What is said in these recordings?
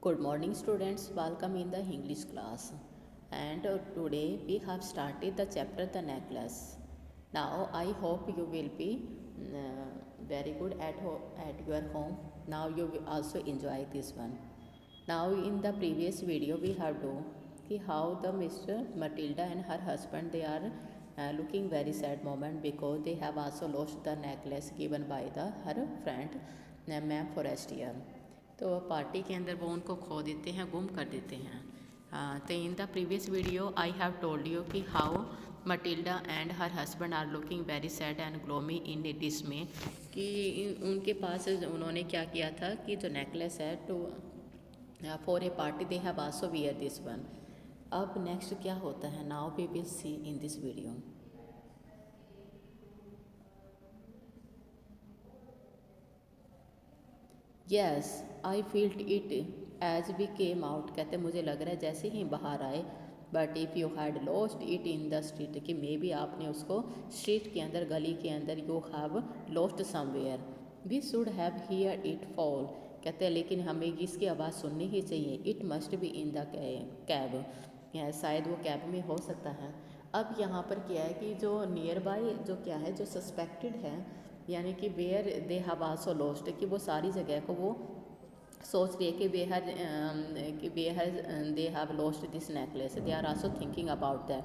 Good morning students, welcome in the English class. And today we have started the chapter The Necklace. Now I hope you will be very good at your home. Now you will also enjoy this one. Now in the previous video we have do how the Mr. Matilda and her husband they are looking very sad moment because they have also lost the necklace given by the her friend ma'am Forestier. तो party के अंदर वो उनको खो देते हैं, गुम कर देते हैं. तो in the previous video I have told you कि how Matilda and her husband are looking very sad and gloomy in this में कि उनके पास उन्होंने क्या किया था कि जो नेकलेस है to for a party they have also wear this one. अब नेक्स्ट क्या होता है, now we will see in this video. Yes I field it as we came out. कहते मुझे लग रहा है जैसे ही बाहर आए. But if you had lost it in the street, कि मे बी आपने उसको स्ट्रीट के अंदर, गली के अंदर you have lost somewhere. We should have hear it fall. कहते हैं लेकिन हमें इसकी आवाज़ सुननी ही चाहिए. It must be in the cab. शायद वो कैब में हो सकता है. अब यहाँ पर क्या है कि जो नियर बाय जो क्या है जो सस्पेक्टेड है, यानी कि where they have also lost, कि वो सारी जगह को वो सोच रही है कि they have lost this necklace. They are also thinking about that.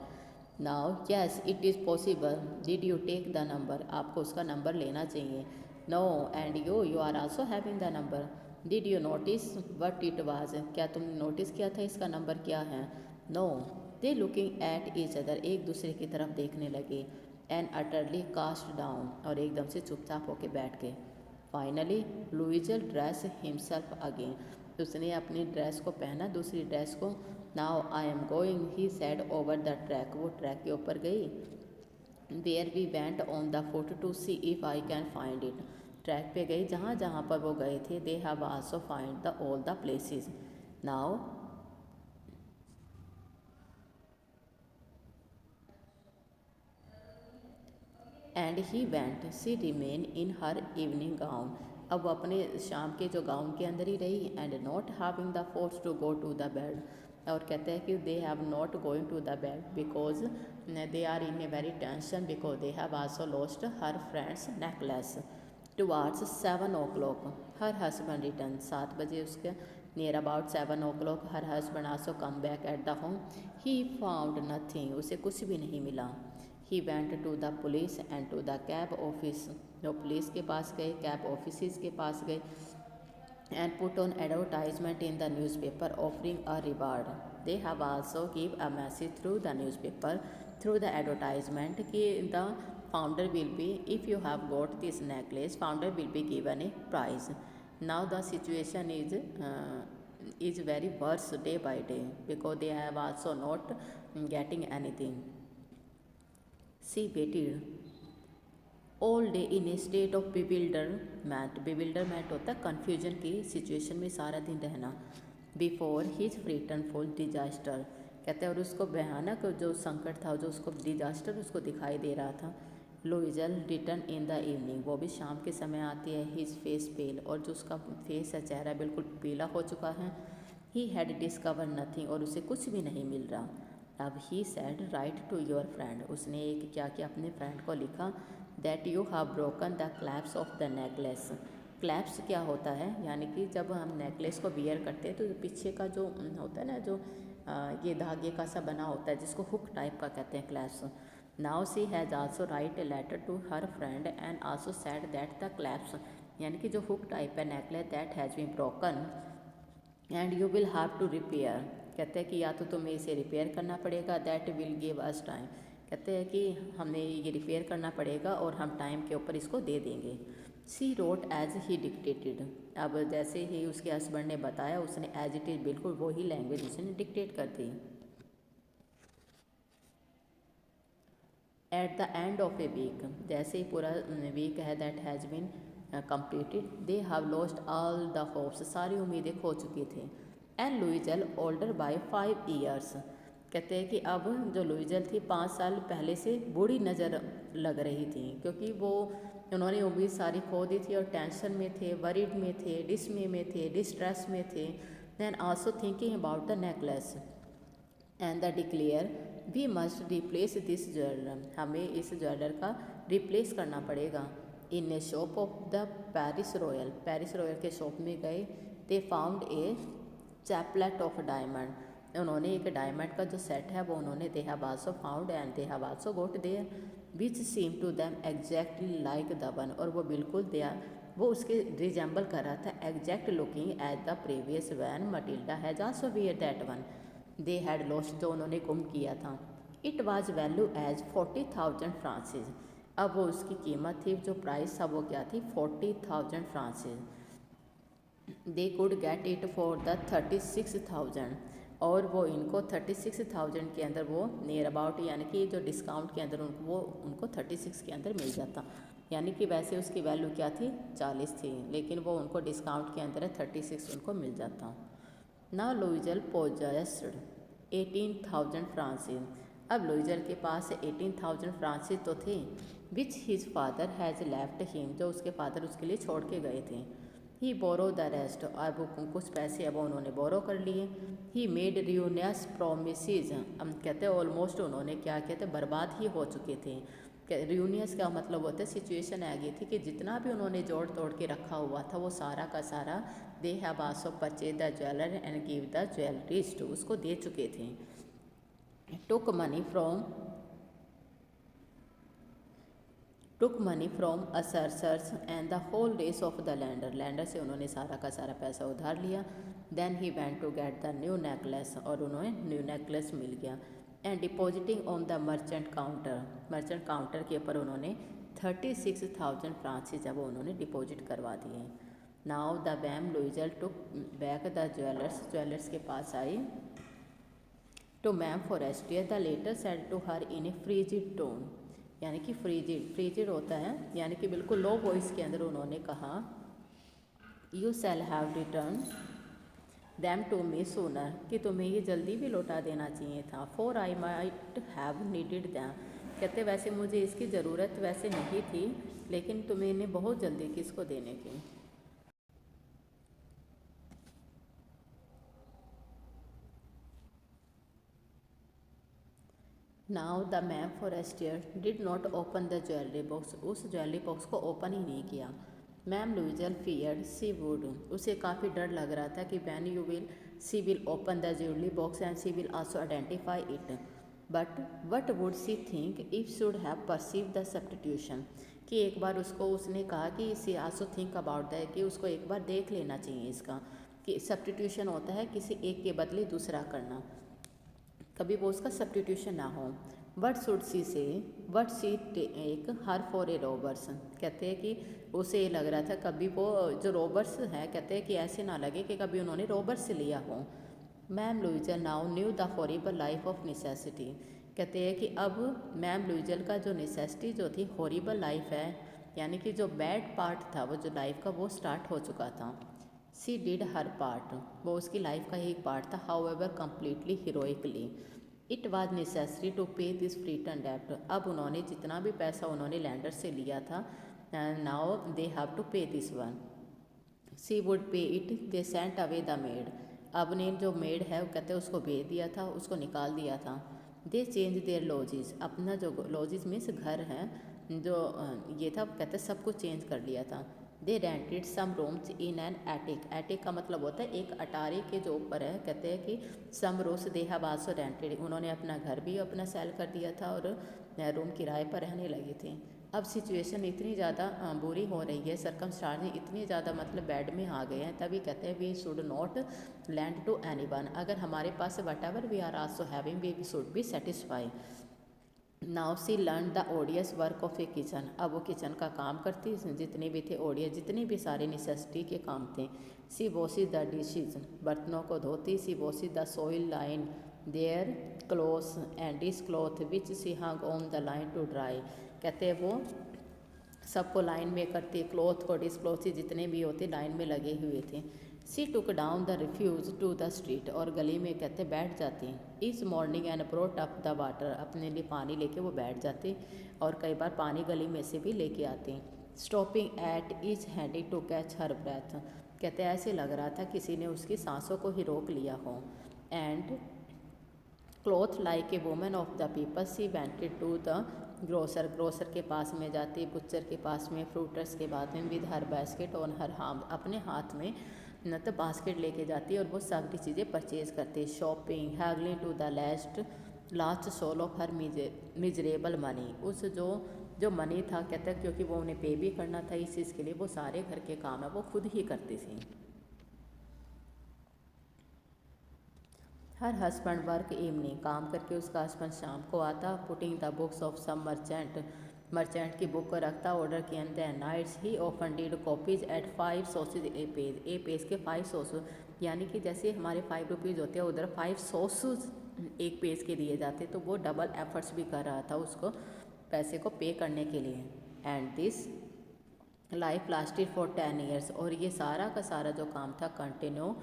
Now yes it is possible. Did you take the number. आपको उसका नंबर लेना चाहिए. No and you are also having the number. Did you notice what it was. क्या तुमने notice किया था इसका number क्या है. No. They looking at each other. एक दूसरे की तरफ देखने लगे. And utterly cast down. और एकदम से चुपचाप होके बैठ गए. Finally Loisel dress himself again. उसने अपनी ड्रेस को पहना, दूसरी ड्रेस को. Now I am going he said over the track. वो ट्रैक के ऊपर गई. Where we went on the foot to see if I can find it. Track पे गई जहाँ जहाँ पर वो गए थे. They have also find the all the places. Now and he went. She remain in her evening gown. अब वो अपने शाम के जो गाउन के अंदर ही रही. And not having the force to go to the bed. और कहते हैं कि they have not going to the bed because they are in a very tension because they have also lost her friends necklace. Towards 7 o'clock her husband return. 7 बजे उसके near about 7 o'clock her husband also come back at the home. He found nothing. उसे कुछ भी नहीं मिला. ही went to the police and to the cab office. जो police के पास गए, कैब ऑफिस के पास गए. And put on advertisement in the newspaper offering a reward. They have also give a message through the newspaper through the advertisement कि the founder will be, if you have got this necklace founder will be given a prize. Now the situation is very worse day by day because they have also not getting anything. She waited all day in a state of bewilderment. bewilderment होता है confusion की situation में सारा दिन रहना. Before his frightful disaster. कहते हैं और उसको भयानक जो संकट था, जो उसको डिजास्टर उसको दिखाई दे रहा था. लुइजल रिटर्न इन द इवनिंग. वो भी शाम के समय आती है. हिज फेस पेल. और जो उसका फेस है, चेहरा बिल्कुल पीला हो चुका है. He had discover nothing. और उसे कुछ भी नहीं मिल रहा. अब he said write to your friend. उसने एक क्या किया, अपने फ्रेंड को लिखा that you have broken the clasp of the necklace. Clasp क्या होता है, यानी कि जब हम नेकलेस को वियर करते हैं तो पीछे का जो होता है ना, जो ये धागे का सा बना होता है जिसको हुक टाइप का कहते हैं clasps. Now she has also write a letter to her friend and also said that the clasps, यानी कि जो हुक टाइप है necklace, that has been broken and you will have to repair. कहते हैं कि या तो तुम्हें इसे रिपेयर करना पड़ेगा. That will give us time. कहते हैं कि हमें ये रिपेयर करना पड़ेगा और हम टाइम के ऊपर इसको दे देंगे. सी रोट एज ही डिक्टेटेड. अब जैसे ही उसके हस्बैंड ने बताया, उसने एज इट इज़ बिल्कुल वही लैंग्वेज उसने डिक्टेट कर दी. At the end of a week. जैसे ही पूरा वीक है that has been completed. They have lost all the hopes. सारी उम्मीदें खो चुकी थी. And Loisel older by 5 years. कहते हैं कि अब जो लुइजल थी 5 साल पहले से बूढ़ी नज़र लग रही थी, क्योंकि वो उन्होंने उम्मीद सारी खो दी थी और टेंशन में थे, वरीड में थे, डिसमे में थे, डिस्ट्रेस में थे. Then also thinking about the necklace and the declare we must replace this jeweler, हमें इस ज्वेलर का रिप्लेस करना पड़ेगा। In a shop of the Paris royal के शॉप में गए। They found a chaplet of diamond, उन्होंने एक डायमंड का जो सेट है वो उन्होंने they have also found and they have also got there which seem to them exactly like the one, और वो बिल्कुल देयर वो उसके रिजेंबल कर रहा था exact looking as the previous one Matilda has also wear that one they had lost, जो उन्होंने गुम किया था। It was value as 40,000 francs, अब वो उसकी कीमत थी, जो प्राइस था वो क्या थी 40,000 Francis. They could get it for the 36,000, और वो इनको 36,000 के अंदर वो नियर अबाउट यानी कि जो डिस्काउंट के अंदर उनको 36 के अंदर मिल जाता, यानी कि वैसे उसकी वैल्यू क्या थी 40 थी, लेकिन वो उनको डिस्काउंट के अंदर 36 उनको मिल जाता। ना लुइजल पोजेस्ड 18,000 फ्रांसिस, अब लुइजल के पास 18,000 फ्रांसिस तो थे विच his father has left him, जो उसके फादर उसके लिए छोड़ के गए थे। ही बोरो द रेस्ट, अब कुछ पैसे अब उन्होंने बोरो कर लिए। ही मेड रियूनियस प्रोमिसेस, हम कहते हैं ऑलमोस्ट उन्होंने क्या कहते बर्बाद ही हो चुके थे। रियूनियस का मतलब होता है सिचुएशन आ गई थी कि जितना भी उन्होंने जोड़ तोड़ के रखा हुआ था वो सारा का सारा they have also purchase the jeweller and give the jewelleries to, उसको दे चुके थे। Took money from usurers and the whole race of the lender से उन्होंने सारा का सारा पैसा उधार लिया। Then he went to get the new necklace, और उन्हें न्यू नेकलेस मिल गया। And depositing on the merchant counter के ऊपर उन्होंने 36,000 फ्रांसिस जब उन्होंने डिपॉजिट करवा दिए। Now the ma'am Loisel took back the jewellers के पास आई to ma'am Forestier, the latter said to her in a frigid tone, यानी कि फ्रीजिड होता है यानी कि बिल्कुल लो वॉइस के अंदर उन्होंने कहा you shall have return them to me sooner, कि तुम्हें ये जल्दी भी लौटा देना चाहिए था। For I might have needed them, कहते वैसे मुझे इसकी ज़रूरत वैसे नहीं थी, लेकिन तुम्हें इन्हें बहुत जल्दी किसको देने की। Now the ma'am Forestier did not open the jewellery box, उस ज्वेलरी बॉक्स को ओपन ही नहीं किया। मैम लुइजल फियर्ड सी वुड, उसे काफ़ी डर लग रहा था कि when she will open the jewellery box and she will also identify it, but what would see think if should have perceive the substitution, कि एक बार उसने कहा कि सी आल्सो थिंक अबाउट दैट, कि उसको एक बार देख लेना चाहिए इसका, कि सब्स्टिट्यूशन होता है किसी एक के बदले दूसरा करना, कभी वो उसका सब्स्टिट्यूशन ना हो। What should she say what she take her for a robbers, कहते हैं कि उसे ये लग रहा था कभी वो जो रोबर्स हैं कहते हैं कि ऐसे ना लगे कि कभी उन्होंने रोबर्स से लिया हो। Ma'am Loisel now knew the horrible life of necessity, कहते हैं कि अब मैम लुइजल का जो नेसेसिटी जो थी हॉरिबल लाइफ है, यानी कि जो बैड पार्ट था वो जो लाइफ का वो स्टार्ट हो चुका था। सी डिड हर पार्ट, वो उसकी लाइफ का ही एक पार्ट था, however completely heroically. It was necessary to pay this return डेप्ट, अब उन्होंने जितना भी पैसा उन्होंने लैंडर से लिया था now they have to pay this one. C would पे it, they sent away the made, अब ने जो मेड है वो कहते हैं उसको भेज दिया था, उसको निकाल दिया था। दे चेंज देयर लॉजिस, अपना जो लॉजिस मीन्स घर है जो ये था कहते सब कुछ चेंज कर लिया था। They rented some rooms in an attic का मतलब होता है एक अटारी के जो ऊपर है, कहते हैं कि some rooms they have also rented, उन्होंने अपना घर भी अपना सेल कर दिया था और रूम किराए पर रहने लगे थे। अब सिचुएशन इतनी ज़्यादा बुरी हो रही है, सर्कमस्टांसेस इतनी ज़्यादा मतलब बैड में आ गए हैं, तभी कहते हैं we should not lend to anyone, अगर हमारे पास whatever we are also having we should be satisfy. Now she learn the odious work of a kitchen, अब वो किचन का काम करती, जितने भी थे ओडियस जितने भी सारे नेसेसिटी के काम थे। सी वॉशी द डिशेज, बर्तनों को धोती। She washed the soil line their clothes and dish cloth which she hung on the line to dry, कहते हैं वो सबको लाइन में करती, क्लॉथ को डिश क्लॉथ जितने भी होते लाइन में लगे हुए थे। She took down the refuse to the street, और गली में कहते बैठ जाती। This morning and brought up the water, अपने लिए पानी लेके वो बैठ जाती, और कई बार पानी गली में से भी लेके आती। Stopping at each handy to catch her breath, कहते ऐसे लग रहा था किसी ने उसकी सांसों को ही रोक लिया हो। And cloth like a woman of the people she went to the grocer के पास में जाती, बुच्चर के पास में, फ्रूटर्स के पास में, with her basket on her हाथ, अपने हाथ में न तो बास्केट लेके जाती है और वो सारी चीज़ें परचेज करती है। Shopping haggling to the last sol of her miserable money, उस जो मनी था कहते हैं क्योंकि वो उन्हें पे भी करना था इस चीज़ के लिए, वो सारे घर के काम है वो खुद ही करती थी। हर हस्बैंड वर्क इवनिंग, काम करके उसका हस्बैंड शाम को आता, putting the books of some merchant की बुक को रखता ऑर्डर के अंदर। Nights he often did copies at 5 sausage a page के 5 सॉस, यानी कि जैसे हमारे 5 रुपीज़ होते हैं उधर 5 सॉस एक पेज के दिए जाते, तो वो डबल एफर्ट्स भी कर रहा था उसको पैसे को पे करने के लिए। And this life lasted for 10 years, और ये सारा का सारा जो काम था कंटिन्यू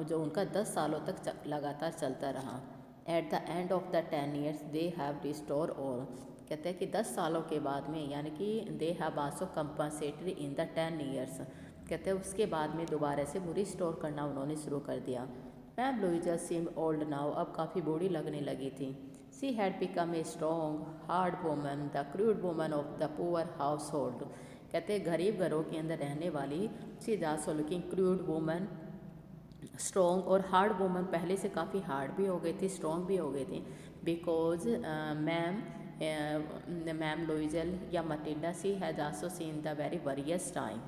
जो उनका 10 सालों तक लगातार चलता रहा। Eight the end of the 10 years they have restore और, कहते हैं कि 10 सालों के बाद में, यानी कि they have also compensatory in the 10 years, कहते हैं उसके बाद में दोबारा से वो रिस्टोर करना उन्होंने शुरू कर दिया। Ma'am Louisa seem old now, अब काफ़ी बूढ़ी लगने लगी थी। She had become a strong hard woman, the crude woman of the poor household, कहते हैं गरीब घरों के अंदर रहने वाली, she is also looking crude woman, strong और हार्ड वुमन, पहले से काफ़ी हार्ड भी हो गई थी, स्ट्रॉन्ग भी हो गई थी। बिकॉज मैम लुइजल या Matilda she has also seen the very various time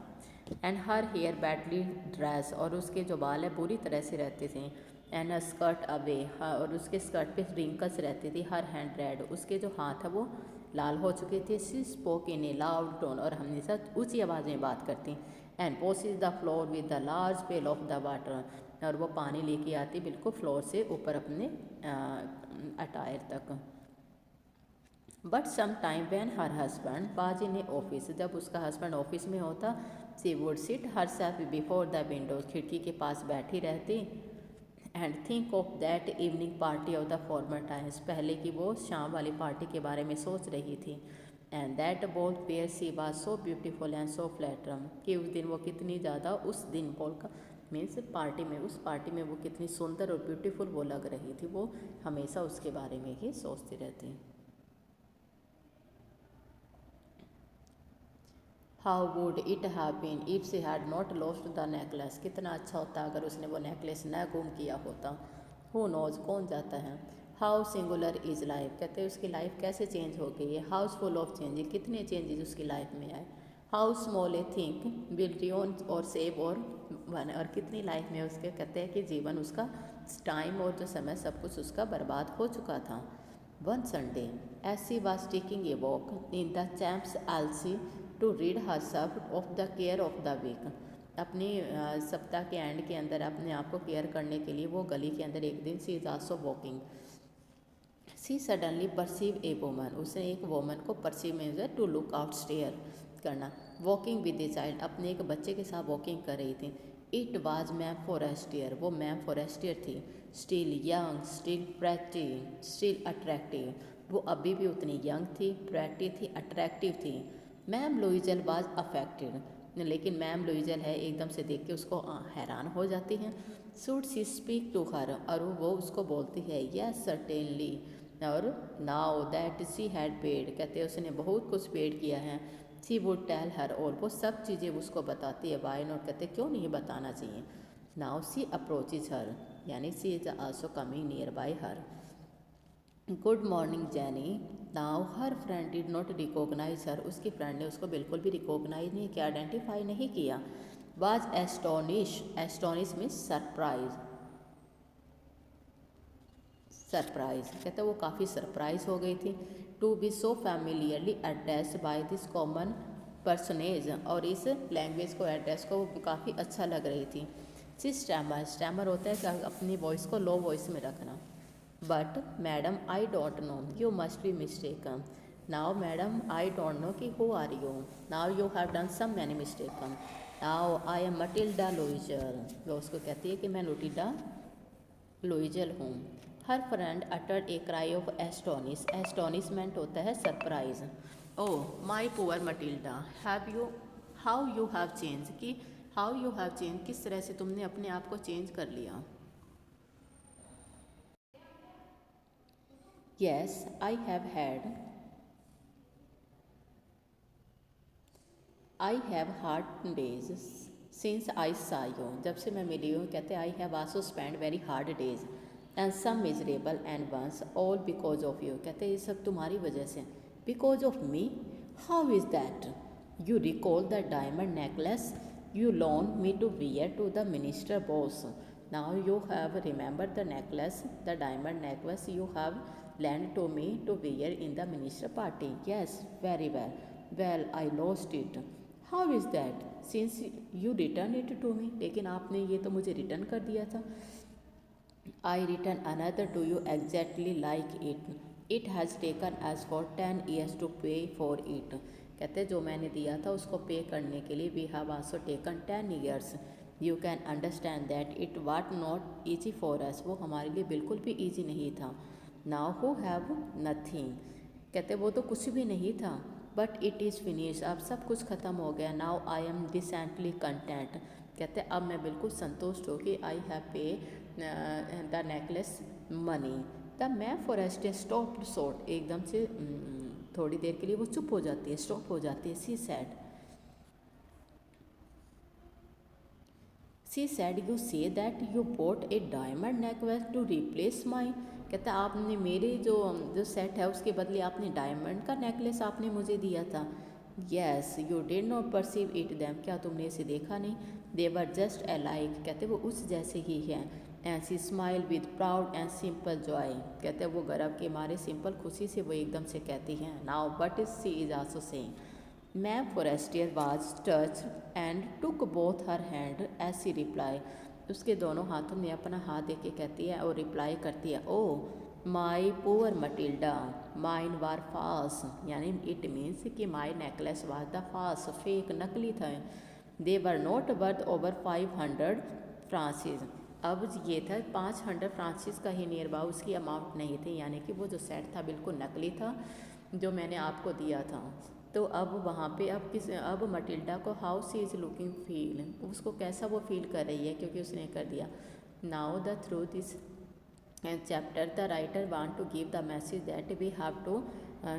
and her hair badly dress, और उसके जो बाल है पूरी तरह से रहते थे। एंड स्कर्ट अवे, और उसके स्कर्ट पे रिंकल्स रहती थी। हर हैंड रेड, उसके जो हाथ है वो लाल हो चुके थे। She spoke in a loud tone, और हमेशा ऊंची आवाज़ में बात करती। And poses the floor with the large pail of the water, और वो पानी लेके आती बिल्कुल फ्लोर से ऊपर अपने अटायर तक। But some time when her husband was in a office, जब उसका हस्बैंड ऑफिस में होता, she would sit herself before the window, खिड़की के पास बैठी रहती। And think of that evening party of the former times, पहले की वो शाम वाली पार्टी के बारे में सोच रही थी। And that ball where she was so beautiful and so flattered, कि उस दिन वो कितनी ज़्यादा, उस दिन बॉल का मीन्स पार्टी में, उस पार्टी में वो कितनी सुंदर और ब्यूटीफुल वो लग रही थी, वो हमेशा उसके बारे में ही सोचती रहती। How would it have been if she had not lost the necklace, कितना अच्छा होता अगर उसने वो नेकलेस न गुम किया होता। हु नोज, कौन जाता है। हाउ सिंगुलर इज लाइफ, कहते हैं उसकी लाइफ कैसे चेंज हो गई है। हाउस फुल ऑफ चेंजेस, कितने चेंजेस उसकी लाइफ में आए। How small A think will rayon और सेव और वन, और कितनी लाइफ में उसके कहते हैं कि जीवन उसका टाइम और जो समय सब कुछ उसका बर्बाद हो चुका था। One Sunday as she was taking a walk in the Champs Elysees to read herself of the care of the week, अपनी सप्ताह के एंड के अंदर अपने आप को केयर करने के लिए वो गली के अंदर एक दिन she is also walking. She suddenly perceive a woman, उसने एक वोमन को परसीव में टू लुक आउट स्टेयर करना। वॉकिंग विद ए चाइल्ड, अपने एक बच्चे के साथ वॉकिंग कर रही थी। इट वाज मैम फॉरेस्टियर, वो मैम फॉरेस्टियर थी। Still young, still pretty, still attractive, वो अभी भी उतनी यंग थी, प्रेटी थी, अट्रैक्टिव थी। मैम लुइजल वाज अफेक्टेड, लेकिन मैम लुइजल है एकदम से देख के उसको हैरान हो जाती हैं। Should she speak to her, और वो उसको बोलती है यस सर्टेनली, और now that she had paid, कहते हैं उसने बहुत कुछ पेड किया है। सी वुड टेल हर, और वो सब चीज़ें उसको बताती है। वाई नॉट, कहते क्यों नहीं बताना चाहिए। नाउ सी अप्रोचेज हर, यानी she is also coming near by her. Good morning Jeanne, now her friend did not recognise her, उसकी फ्रेंड ने उसको बिल्कुल भी रिकॉग्नाइज नहीं किया, आइडेंटिफाई नहीं किया। Was astonish, astonish means surprise, surprise कहते वो काफ़ी सरप्राइज हो गई थी। To be so familiarly addressed by this common personage, और इस लैंग्वेज को एड्रेस को काफ़ी अच्छा लग रही थी। सी स्टैमर, स्टैमर होता है कि अपनी वॉइस को लो वॉइस में रखना। But madam I don't know, you must be mistaken. Now madam I don't know कि who are you, now you have done some many mistaken. Now I am Matilda Loisel, वो उसको कहती है कि मैं लुटिल्डा लुइजल हूँ। Her friend uttered a cry of astonish, astonishment होता है surprise. Oh my poor Matilda, have you, how you have change, कि हाउ यू हैव चेंज, किस तरह से तुमने अपने आप को चेंज कर लिया। Yes I have had, I have hard days since I saw you, जब से मैं मिली हूँ। कहते I have also spend very hard days and some miserable and once all because of you. कहते ये सब तुम्हारी वजह से। Because of me, how is that. You recall the diamond necklace you loaned me to wear to the minister boss. Now you have remembered the necklace, the diamond necklace you have lent to me to wear in the minister party. Yes, very well. Well, I lost it. How is that? Since you returned it to me. लेकिन आपने ये तो मुझे return कर दिया था। I return another to you exactly like it. It has taken us for 10 years to pay for it. कहते जो मैंने दिया था उसको पे करने के लिए we have also taken 10 years. You can understand that it what not easy for us, वो हमारे लिए बिल्कुल भी ईजी नहीं था। नाउ हु हैव नथिंग, कहते वो तो कुछ भी नहीं था। बट इट इज़ फिनिश, अब सब कुछ ख़त्म हो गया। Now I M decently content, कहते अब मैं बिल्कुल संतुष्ट हूँ कि आई हैव पे द नेकलेस मनी। द मैं फॉरेस्ट स्टॉप शॉर्ट, एकदम से थोड़ी देर के लिए वो चुप हो जाती है, स्टॉप हो जाती है। She said you say that you bought a diamond necklace to replace my, कहता आपने मेरे जो सेट है उसके बदले आपने डायमंड का नेकलेस आपने मुझे दिया था। Yes you did not perceive it them, क्या तुमने इसे देखा नहीं। दे वर जस्ट अलाइक, कहते वो उस जैसे ही हैं। And she smile with proud and simple joy, कहते हैं वो गर्व के मारे सिंपल खुशी से वो एकदम से कहती हैं। Now but is she is also saying, ma'am Forestier was touch and took both her hand as she reply, उसके दोनों हाथों में अपना हाथ दे के कहती है और रिप्लाई करती है, oh my poor Matilda mine were false, यानी इट मीन्स कि my necklace was the false, fake नकली था। They were not worth over 500 francs, अब ये था 500 फ्रांसिस का ही नियर अबाउट उसकी अमाउंट नहीं थी, यानी कि वो जो सेट था बिल्कुल नकली था जो मैंने आपको दिया था। तो अब वहाँ पे अब मटिल्डा को how she is looking feel, उसको कैसा वो फील कर रही है क्योंकि उसने कर दिया। Now the through this chapter the writer want to give the message that we have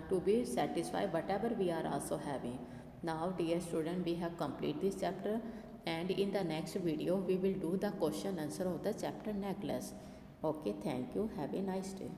to be satisfied whatever we are also having. Now dear student we have complete this chapter and in the next video we will do the question answer of the chapter necklace. Okay, thank you, have a nice day.